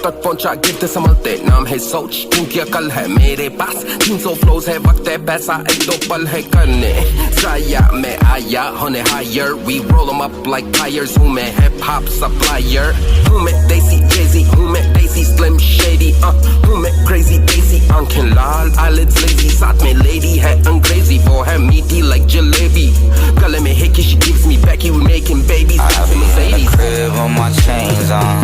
तक पहुंचा गिरते संभलते नाम है सोच क्योंकि अकल है मेरे पास 300 फ्लोज है वक्त है पैसा एक दो पल है करने जाया मैं आया होने higher we roll them up like tires हूँ मैं hip hop supplier हूँ मैं देसी Jay-Z हूँ मैं देसी Slim Shady हूँ मैं crazy देसी आंखें लाल eyelids lazy साथ में lady है अंग्रेजी वो है meaty like jalebi गले में hickey she gives me Becky we making babies I be in the crib with my chains on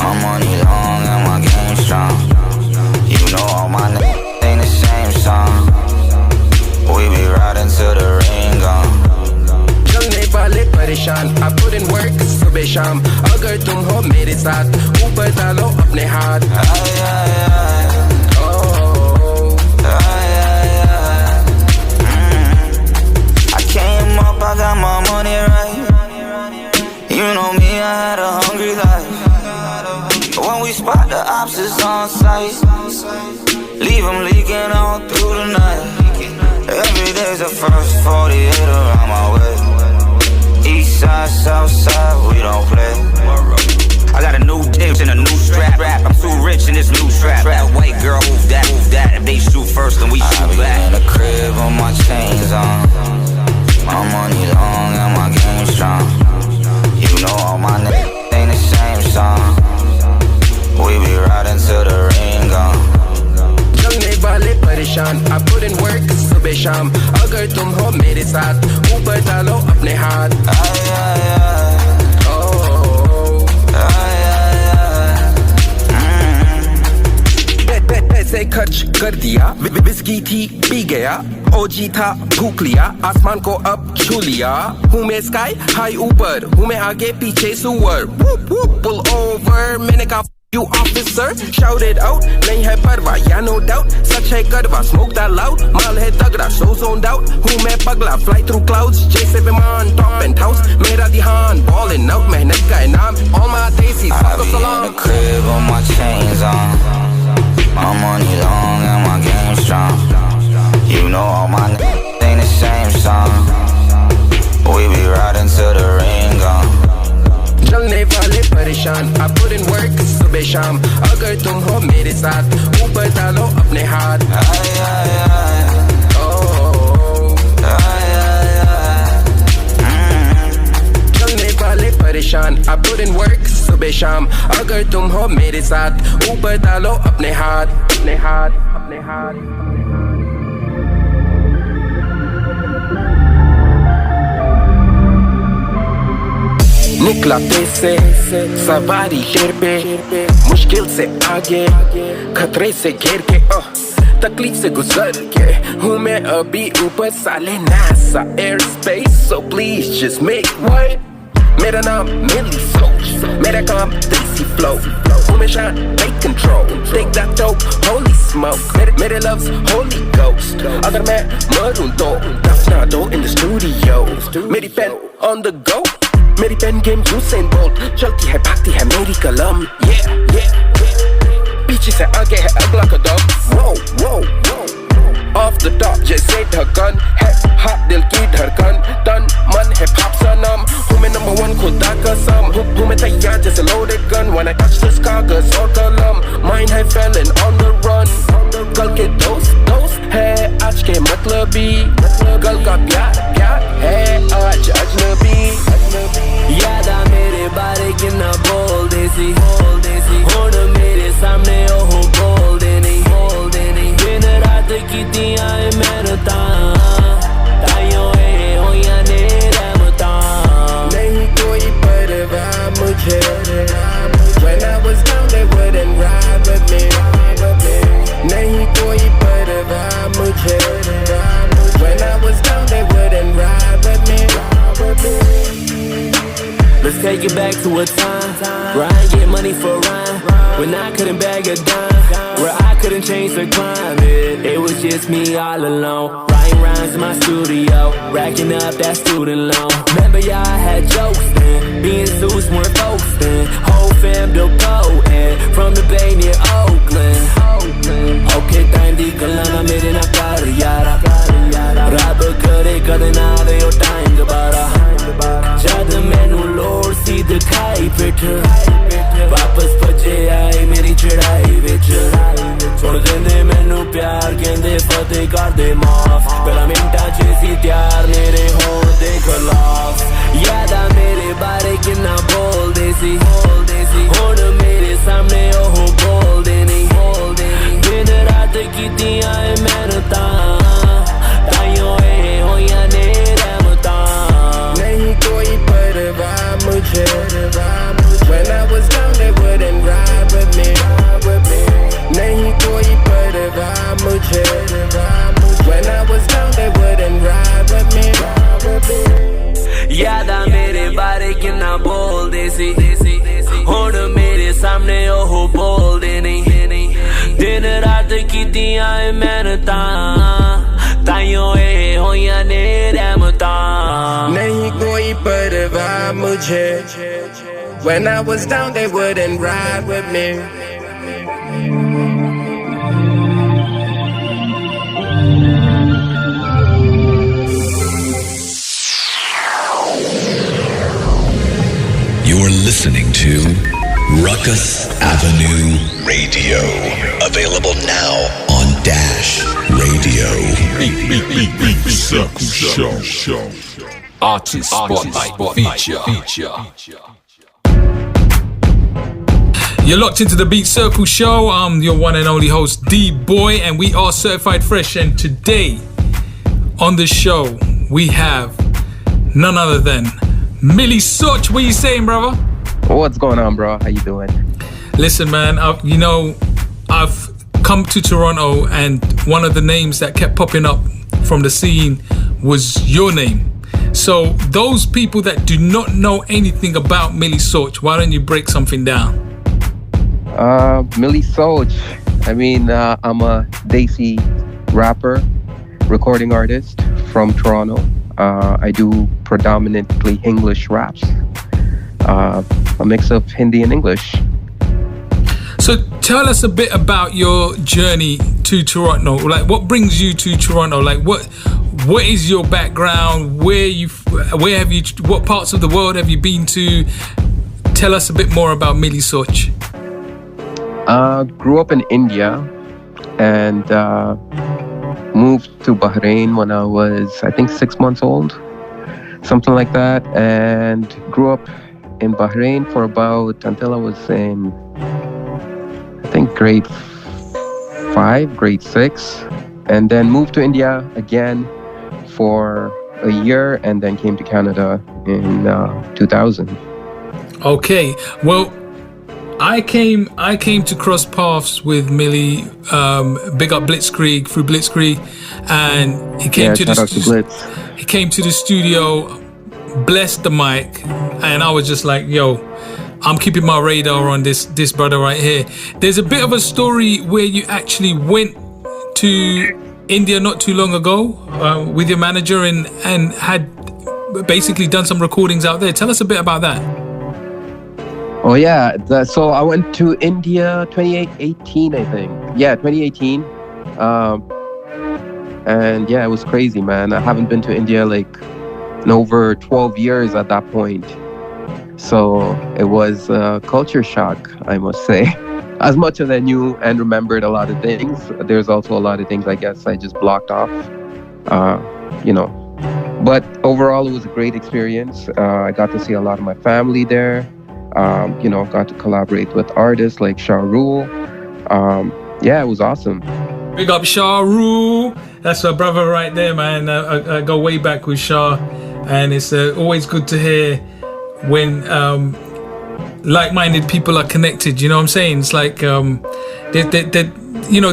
my money long and my game strong you know all my niggas ain't the same song we be riding till the rain gone चलने वाले परेशान I put in work सुबह शाम अगर तुम हो मेरे साथ ऊपर डालो अपने हाथ I came up, I got my money right you know me, I had a hungry life but when we spot the ops, it's on sight leave them leaking all through the night every day's a first 48 around my way east side, south side, we don't play I got a new dips and a new strap I'm too rich in this new trap that white girl, move that if they shoot first, then we shoot back I be in the crib with my chains on my money long and my game strong you know all my niggas ain't the same song we be riding till the rain gone चलने वाले परेशान I put in work सुबह शाम अगर तुम हो मेरे साथ ऊपर डालो अपने हाथ पैसे खर्च कर दिया विस्की थी पी गया ओजी था भूख लिया आसमान को अब छू लिया हूँ मैं स्काई हाई ऊपर हूँ मैं आगे पीछे सुअर पुल ओवर मैंने कहा You officer, shout it out नहीं है परवाह या no doubt सच है करवा smoke that loud माल है तगड़ा so zoned out हूँ मैं पगला fly through clouds जैसे विमान top and house मेरा ध्यान balling out मेहनत का इनाम all my daisies सबको सलाम I be in the crib with my chains on my money long and my game strong you know all my niggas ain't the same song we be riding till the rain gone चलने वाले परेशान I put in work सुबह शाम अगर तुम हो मेरे साथ ऊपर डालो अपने हाथ चलने वाले परेशान I put in work सुबह शाम अगर तुम हो मेरे साथ ऊपर डालो अपने हाथ अपने हाथ अपने हाथ निकला तेज से सवारी शेर पे मुश्किल से आगे खतरे से घेर के तकलीफ से गुजर के हूँ मैं अभी ऊपर साले NASA air space so please just make way मेरा नाम मिली सोच मेरा काम देसी फ्लो हमेशा take control take that dope holy smoke मेरे लव्स होली गोस्ट अगर मैं मरूं तो दफना दो इन द स्टूडियो मेरी पेन ऑन द गो मेरी पेन गेम यूसेन बोल्ट चलती है भागती है मेरी कलम पीछे से आगे है अगला कदम ऑफ द टॉप जैसे ढक्कन है हाथ दिल की धड़कन तन मन है पाप सनम हूँ मैं नंबर 1 खुदा कसम हूँ मैं तैयार जैसे loaded gun when I touch this कागज और कलम माइंड है felon on the run कल के दोस्त है आज के मतलबी कल का प्यार है आज अजनबी याद आ मेरे बारे कितना बोलदे सी हुण मेरे सामने ओह बोलदे नहीं दिन रात कीतियां ए मेहनतां ताइयों ए होइयां ने रहमतां नहीं कोई परवाह मुझे When I was down they wouldn't ride with me नहीं कोई परवाह मुझे When I was down they wouldn't ride with me Let's take it back to a time where I ain't get money for rhyme, when I couldn't bag a dime, where I couldn't change the climate. It was just me all alone, writing rhymes in my studio, racking up that student loan. Remember y'all had jokes then, being suits weren't folks then. Whole fam devoted, from the Bay near Oakland. Okay, time di kalana mere na kar yara, rab kare kade na ave o time dobara. जद मैनू लोड़ सी दिखाई पिठ वापस बजे आए कर दे माफ पहला मिनटा च सी त्यार मेरे होण दे खिलाफ याद आ मेरे बारे किन्ना बोलदे सी हुण मेरे सामने ओह बोलदे नहीं दिन रात कीतियां ए मेहनतां ताइयों ए होइयां ने रहमतां नहीं कोई परवाह मुझे When I was down they wouldn't ride with me नहीं कोई परवाह मुझे When I was down they wouldn't ride with me याद आ मेरे बारे किन्ना बोलदे सी हुण मेरे सामने ओह बोलदे नहीं दिन रात कीतियां ए मेहनतां ताइयों ए होइयां ने रहमतां नहीं कोई परवाह मुझे When I was down they wouldn't ride with me You're listening to Rukus Avenue Radio. Available now on Dash Radio. Beatcircle Show. Artist Spotlight Feature. You're locked into the Beatcircle Show. I'm your one and only host D-boy, and we are certified fresh. And today on the show we have none other than Mili Soch. What you saying, brother? What's going on, bro? How you doing? Listen, man, I've come to Toronto, and one of the names that kept popping up from the scene was your name. So those people that do not know anything about Mili Soch, why don't you break something down? Mili Soch. I mean, I'm a Desi rapper, recording artist from Toronto. I do predominantly English raps. A mix of Hindi and English. So tell us a bit about your journey to Toronto. Like, what brings you to Toronto? Like, what is your background? What parts of the world have you been to? Tell us a bit more about Mili Soch. Grew up in India and moved to Bahrain when I was, I think, 6 months old, something like that, and grew up in Bahrain for about until I was in, I think, grade 5, grade 6, and then moved to India again for a year, and then came to Canada in 2000. Okay, well, I came to cross paths with Mili, big up Blitzkrieg, through Blitzkrieg, and he came to the studio, blessed the mic, and I was just like, yo, I'm keeping my radar on this brother right here. There's a bit of a story where you actually went to India not too long ago with your manager and had basically done some recordings out there. Tell us a bit about that. Oh yeah, so I went to India 2018, I think. Yeah, 2018. And yeah, it was crazy, man. I haven't been to India like in over 12 years at that point. So it was a culture shock, I must say. As much as I knew and remembered a lot of things, there's also a lot of things I guess I just blocked off, But overall, it was a great experience. I got to see a lot of my family there. Got to collaborate with artists like Shahrul. Yeah, it was awesome. Big up Shahrul. That's our brother right there, man. I go way back with Shah, and it's always good to hear when like-minded people are connected. You know what I'm saying? It's like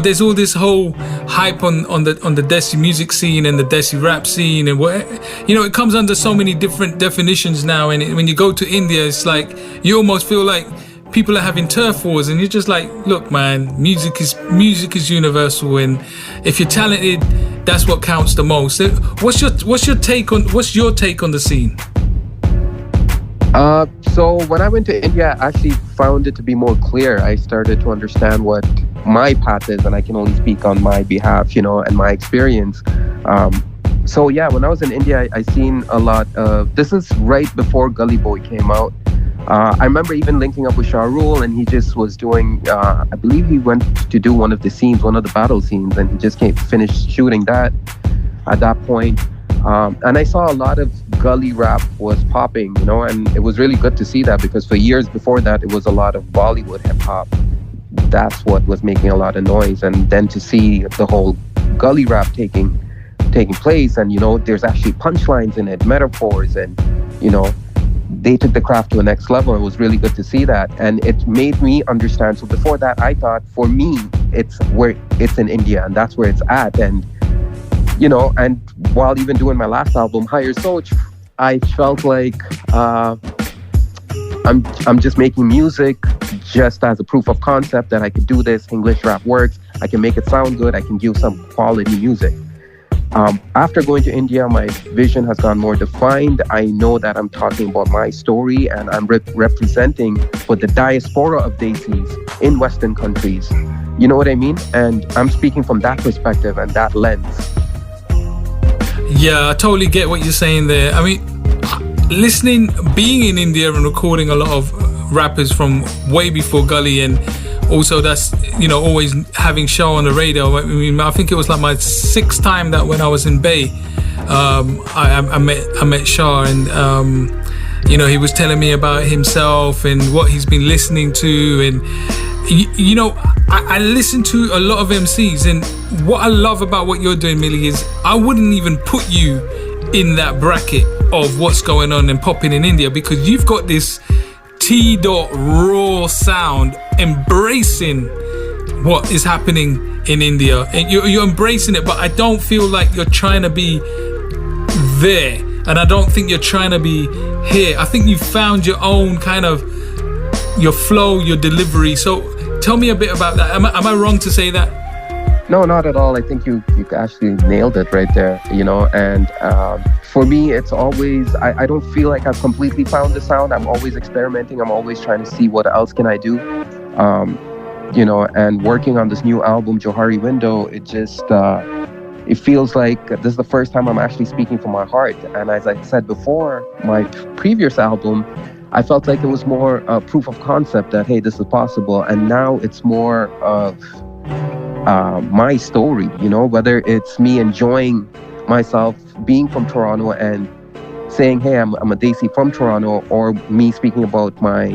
there's all this whole hype on the Desi music scene and the Desi rap scene, and it comes under so many different definitions now. And when you go to India, it's like you almost feel like people are having turf wars, and you're just like, look, man, music is universal, and if you're talented, that's what counts the most. What's your take on the scene? So when I went to India, I actually found it to be more clear. I started to understand what my path is, and I can only speak on my behalf, and my experience. So yeah, when I was in India, I seen a lot of, this is right before Gully Boy came out. I remember even linking up with Shahrul, and he just was doing, I believe he went to do one of the scenes, one of the battle scenes, and he just finished shooting that at that point. And I saw a lot of gully rap was popping, you know, and it was really good to see that, because for years before that, it was a lot of Bollywood hip hop. That's what was making a lot of noise. And then to see the whole gully rap taking place, and, you know, there's actually punchlines in it, metaphors, and, you know, they took the craft to a next level. It was really good to see that, and it made me understand. So before that, I thought, for me, it's in India, and that's where it's at. And, you know, and while even doing my last album, Mili Soch, I felt like I'm just making music just as a proof of concept that I could do this. English rap works. I can make it sound good. I can give some quality music. After going to India, my vision has gone more defined. I know that I'm talking about my story, and I'm representing for the diaspora of Desis in Western countries. You know what I mean? And I'm speaking from that perspective and that lens. Yeah, I totally get what you're saying there. I mean, being in India and recording a lot of rappers from way before Gully, and also that's, you know, always having show on the radio. I mean, I think it was like my 6th time that when I was in Bay, I met Shah, and you know, he was telling me about himself and what he's been listening to, and you know, I listen to a lot of MCs, and what I love about what you're doing, Mili, is I wouldn't even put you in that bracket of what's going on and popping in India, because you've got this raw sound, embracing what is happening in India, and you're embracing it. But I don't feel like you're trying to be there, and I don't think you're trying to be here. I think you found your own kind of your flow, your delivery. So tell me a bit about that. Am I wrong to say that? No, not at all. I think you actually nailed it right there, you know. And for me, it's always, I don't feel like I've completely found the sound. I'm always experimenting. I'm always trying to see what else can I do. You know, and working on this new album, Johari Window, it just, it feels like this is the first time I'm actually speaking from my heart. And as I said before, my previous album, I felt like it was more a proof of concept that, hey, this is possible. And now it's more of my story, you know, whether it's me enjoying myself being from Toronto and saying, hey, I'm a Desi from Toronto, or me speaking about my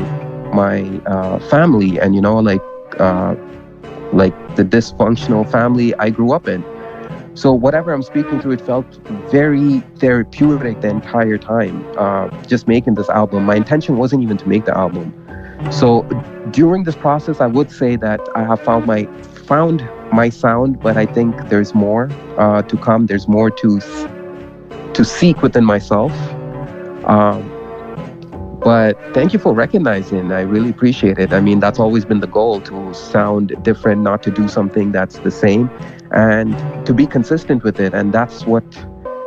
family and, you know, like the dysfunctional family I grew up in. So whatever I'm speaking to, it felt very therapeutic the entire time, just making this album. My intention wasn't even to make the album. So during this process, I would say that I have found my sound, but I think there's more to come. There's more to seek within myself. But thank you for recognizing. I really appreciate it. I mean, that's always been the goal, to sound different, not to do something that's the same, and to be consistent with it. And that's what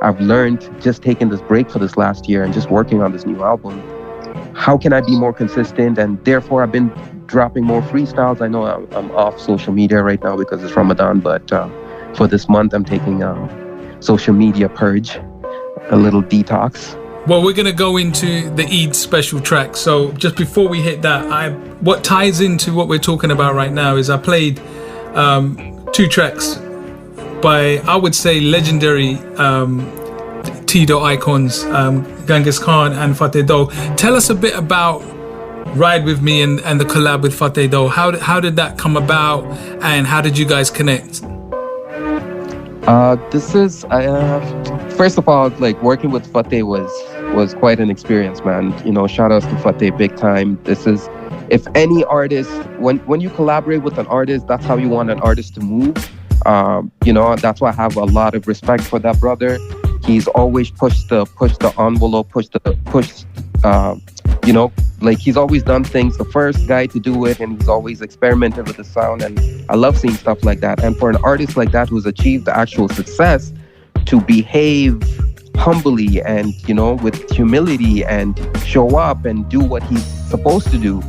I've learned just taking this break for this last year and just working on this new album. How can I be more consistent? And therefore, I've been dropping more freestyles. I know I'm off social media right now because it's Ramadan, but for this month, I'm taking a social media purge, a little detox. Well, we're going to go into the Eid special track. So just before we hit that, what ties into what we're talking about right now is I played 2 tracks by, I would say, legendary T-Dot icons, Genghis Khan and Fateh Do. Tell us a bit about Ride With Me and the collab with Fateh Do. How did that come about, and how did you guys connect? This is first of all, like, working with Fateh was quite an experience, man. You know, shout outs to Fateh big time. This is, if any artist, when you collaborate with an artist, that's how you want an artist to move. You know, that's why I have a lot of respect for that brother. He's always pushed the envelope, you know, like, he's always done things, the first guy to do it, and he's always experimented with the sound, and I love seeing stuff like that. And for an artist like that who's achieved the actual success, to behave humbly and, you know, with humility and show up and do what he's supposed to do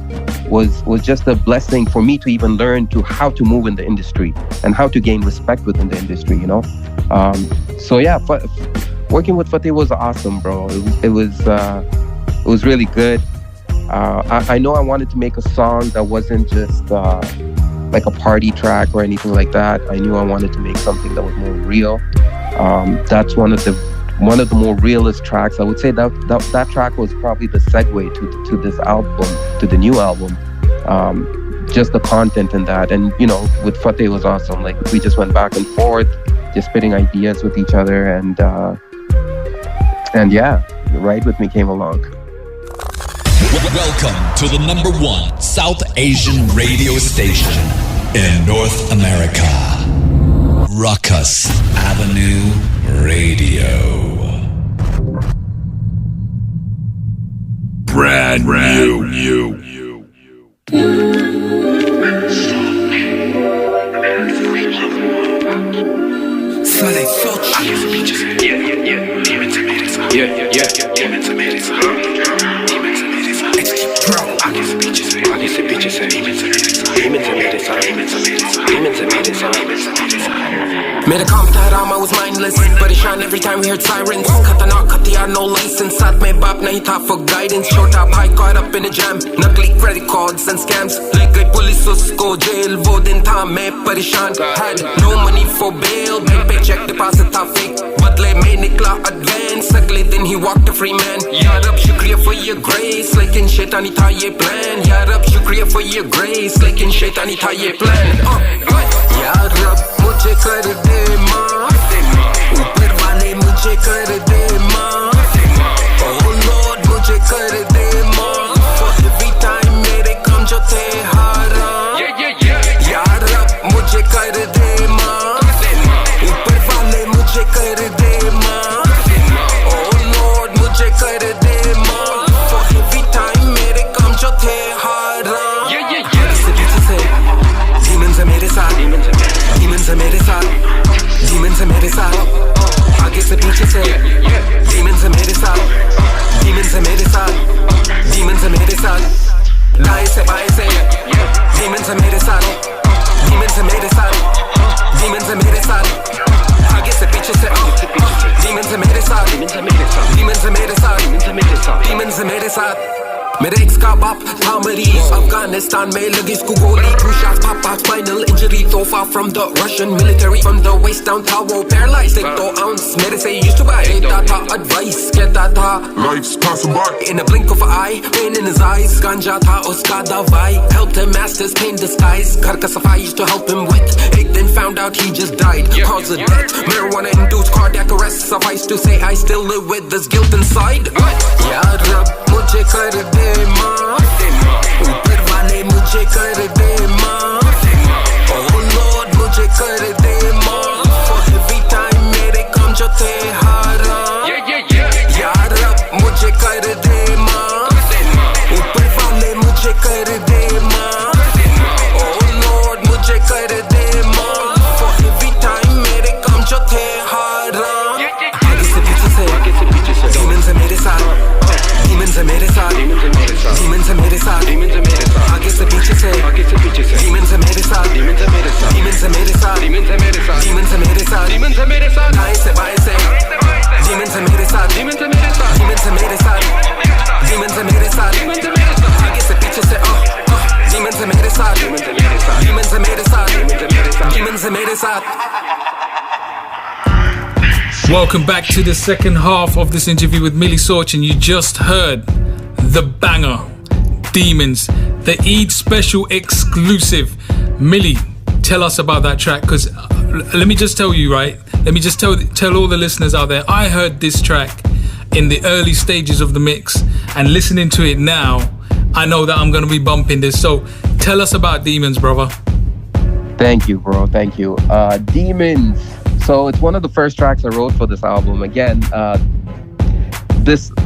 was just a blessing for me to even learn to how to move in the industry and how to gain respect within the industry, you know. So yeah, working with Fateh was awesome, bro. It was really good. I know I wanted to make a song that wasn't just like a party track or anything like that. I knew I wanted to make something that was more real. That's one of the more realist tracks. I would say that track was probably the segue to this album, to the new album. Just the content in that, and you know, with Fateh was awesome. Like we just went back and forth, just spitting ideas with each other, and yeah, Ride With Me came along. Welcome to the #1 South Asian radio station in North America, Rukus Avenue Radio. Brand new. Mili Soch. मेरा काम था Rama was mindless, परेशान every time we heard sirens. खतरनाक हथियार, no license, साथ में बाप नहीं था for guidance. छोटा भाई caught up in a jam, नकली credit cards and scams. ले गई पुलिस उसको जेल, वो दिन था मैं परेशान. Had no money for bail, bank paycheck deposit था fake. बदले में निकला advance, अगले दिन he walked a free man. यार अब शुक्रिया for your grace, लेकिन शैतानी था ये plan. यार अब शुक्रिया for your grace, लेकिन शैतानी था ये plan. यार अब मुझे कर दे माफ, ऊपर वाले मुझे कर दे माफ. Oh Lord मुझे कर दे माफ, for every time मेरे काम जो थे हाराम. यार अब मुझे कर दे माफ, ऊपर वाले मुझे कर दे माफ. Oh Lord मुझे कर दे माफ, for every time मेरे काम जो थे हाराम. पीछे से demons है मेरे साथ, demons है मेरे साथ, demons है मेरे साथ. आगे से पीछे से demons है मेरे साथ, demons है मेरे साथ, demons है मेरे साथ. दाएं से बाएं से demons है मेरे साथ, demons है मेरे साथ, demons है मेरे साथ. आगे से पीछे से demons है मेरे साथ, demons है मेरे साथ, demons है मेरे साथ, demons है मेरे साथ. मेरे एक्स का बाप था मरीज, अफगानिस्तान में लगी इसको गोली. 2 shots, pop out, spinal injury, so far from the Russian military. From the waist down था वो paralyzed. 1-2 ounce मेरे से used to buy. देता था advice, कहता था life's passing by. In a blink of an eye, pain in his eyes. गांजा था उसका दवाई, helped him master his pain disguise. घर का सफाई used to help him with. Eight then found out he just died, cause of death. Marijuana induced cardiac arrest. Suffice to say I still live with this guilt inside. यार अब मुझे कर दे माफ, ऊपर वाले मुझे कर दे माफ. Oh Lord मुझे कर दे माफ, for every time मेरे काम जो थे हाराम. यार अब मुझे कर दे माफ, ऊपर वाले मुझे कर दे माफ. Oh Lord मुझे कर दे माफ, for every time मेरे काम जो थे हाराम. आगे से पीछे से demons है मेरे साथ, demons है मेरे साथ, demons है मेरे साथ. आगे से पीछे से demons है मेरे साथ, demons है मेरे साथ, demons है मेरे साथ, demons है मेरे साथ. दाएं से बाएं से demons है मेरे साथ, demons है मेरे साथ, demons है मेरे साथ, demons है मेरे साथ. आगे से पीछे से demons है मेरे साथ, demons है मेरे साथ, demons है मेरे साथ. Welcome back to the second half of this interview with Mili Soch, and you just heard the banger, Demons, the Eid special exclusive. Mili, tell us about that track, because let me just tell you, right? Let me just tell all the listeners out there, I heard this track in the early stages of the mix, and listening to it now, I know that I'm going to be bumping this. So tell us about Demons, brother. Thank you, bro. Thank you. Demons. So it's one of the first tracks I wrote for this album. Again,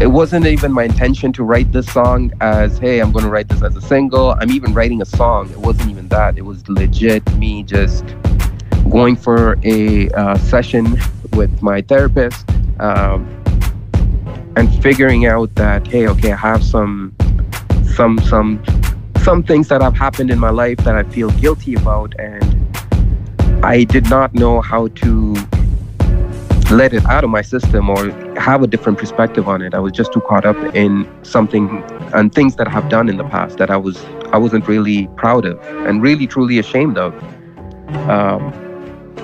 it wasn't even my intention to write this song as, hey, I'm going to write this as a single. I'm even writing a song. It wasn't even that. It was legit me just going for a session with my therapist and figuring out that, hey, okay, I have some things that have happened in my life that I feel guilty about, and I did not know how let it out of my system or have a different perspective on it. I was just too caught up in something and things that I have done in the past that I wasn't really proud of and really truly ashamed of.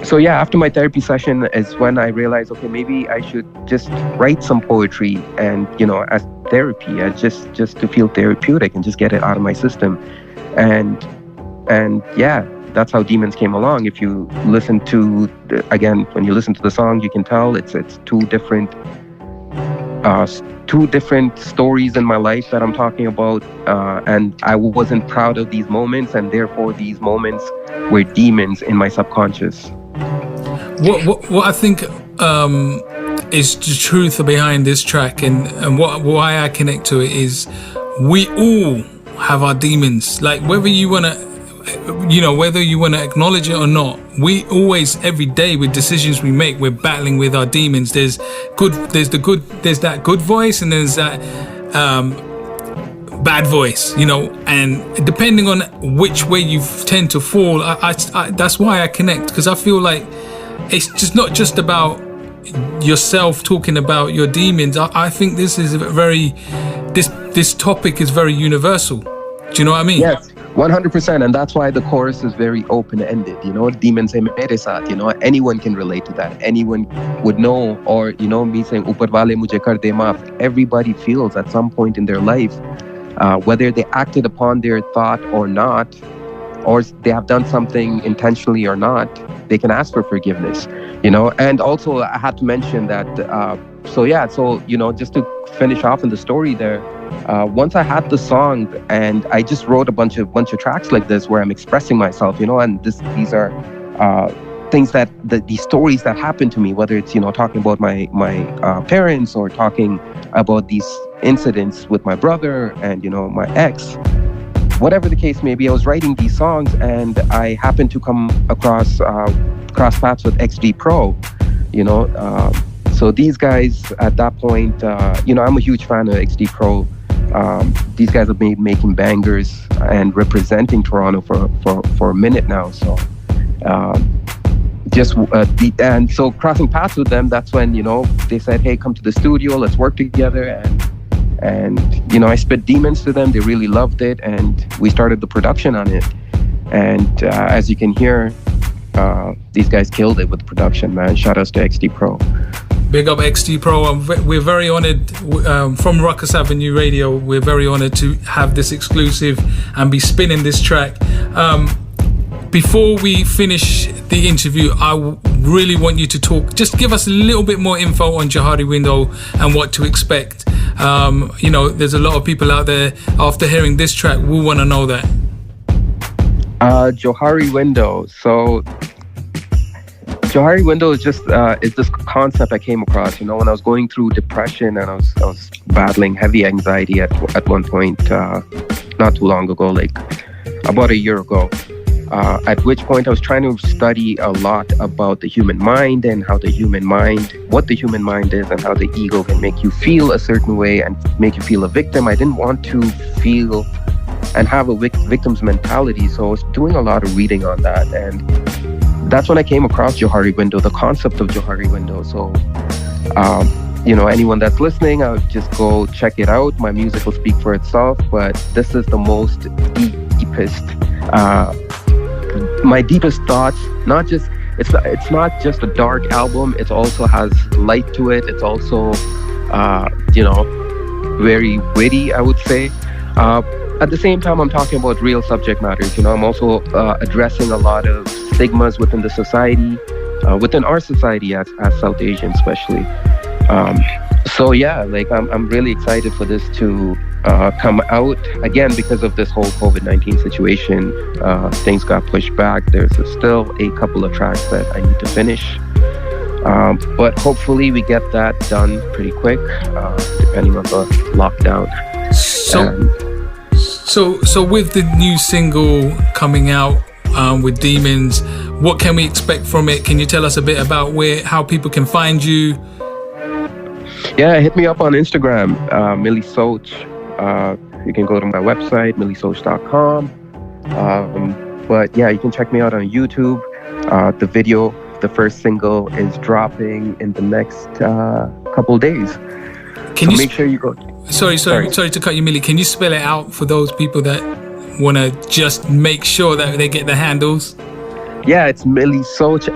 So yeah, after my therapy session is when I realized, okay, maybe I should just write some poetry and, as therapy, just to feel therapeutic and just get it out of my system. And yeah, that's how Demons came along. If you listen to, when you listen to the song, you can tell it's two different stories in my life that I'm talking about. And I wasn't proud of these moments, and therefore these moments were demons in my subconscious. What I think is the truth behind this track, and why I connect to it is we all have our demons. Like whether you want to acknowledge it or not, we always, every day with decisions we make, we're battling with our demons. There's that good voice, and there's that bad voice, and depending on which way you tend to fall, I that's why I connect, because I feel like it's just not just about yourself talking about your demons. I think this is this topic is very universal. Do you know what I mean? Yes, 100%. And that's why the chorus is very open-ended. Demons hai mere saath. Anyone can relate to that. Anyone would know. Or me saying upar wale mujhe kar de maaf. Everybody feels at some point in their life, whether they acted upon their thought or not, or they have done something intentionally or not, they can ask for forgiveness, And also I had to mention that, just to finish off in the story there, once I had the song and I just wrote a bunch of tracks like this where I'm expressing myself, and these are things that these stories that happened to me, whether it's, talking about my parents or talking about these incidents with my brother and, my ex. Whatever the case may be, I was writing these songs and I happened to come across cross paths with XD Pro, so these guys at that point, I'm a huge fan of XD Pro. These guys have been making bangers and representing Toronto for a minute now. So and so crossing paths with them, that's when, they said, hey, come to the studio, let's work together. And I spit Demons to them. They really loved it, and we started the production on it. And as you can hear, these guys killed it with the production, man. Shout outs to XD Pro. Big up XD Pro. We're very honored from Rukus Avenue Radio. We're very honored to have this exclusive and be spinning this track. Before we finish the interview, I really want you to talk. Just give us a little bit more info on Johari Window and what to expect. There's a lot of people out there after hearing this track will want to know that. Johari Window. So Johari Window is just is this concept I came across. When I was going through depression and I was battling heavy anxiety at one point, not too long ago, like about a year ago. At which point I was trying to study a lot about the human mind and what the human mind is and how the ego can make you feel a certain way and make you feel a victim. I didn't want to feel and have a victim's mentality, so I was doing a lot of reading on that, and that's when I came across Johari Window, the concept of Johari Window. So, anyone that's listening, I would just go check it out. My music will speak for itself, but this is the most deepest, my deepest thoughts. It's not just a dark album. It also has light to it. It's also, very witty, I would say. At the same time, I'm talking about real subject matters. I'm also addressing a lot of stigmas within the society, within our society as South Asian, especially. So yeah, like I'm really excited for this to come out again because of this whole COVID-19 situation. Things got pushed back. There's still a couple of tracks that I need to finish, but hopefully we get that done pretty quick, depending on the lockdown. So with the new single coming out with Demons, what can we expect from it? Can you tell us a bit about how people can find you? Yeah, hit me up on Instagram, Mili Soch. You can go to my website, milisoch.com. But yeah, you can check me out on YouTube. The video the first single is dropping in the next couple days. Can you make sure you go. Sorry to cut you, Mili. Can you spell it out for those people that want to just make sure that they get the handles? Yeah, it's Mili Soch,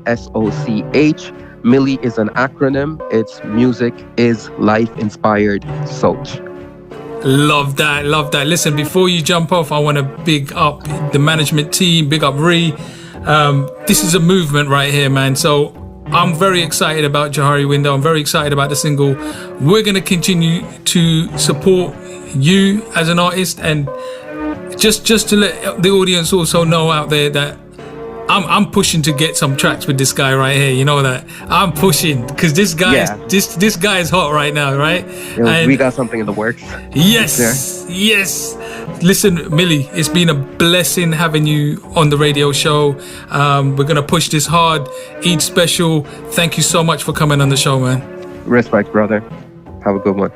Milisoch. Mili is an acronym. It's Music is Life Inspired Soch. Love that. Listen, before you jump off, I want to big up the management team, big up Ree. This is a movement right here, man. So I'm very excited about Johari Window. I'm very excited about the single. We're going to continue to support you as an artist, and just to let the audience also know out there that I'm pushing to get some tracks with this guy right here. You know that I'm pushing because this guy this guy is hot right now, right? And we got something in the works. Yes. Listen, Mili, it's been a blessing having you on the radio show. We're gonna push this hard. Eid special. Thank you so much for coming on the show, man. Respect, brother. Have a good one.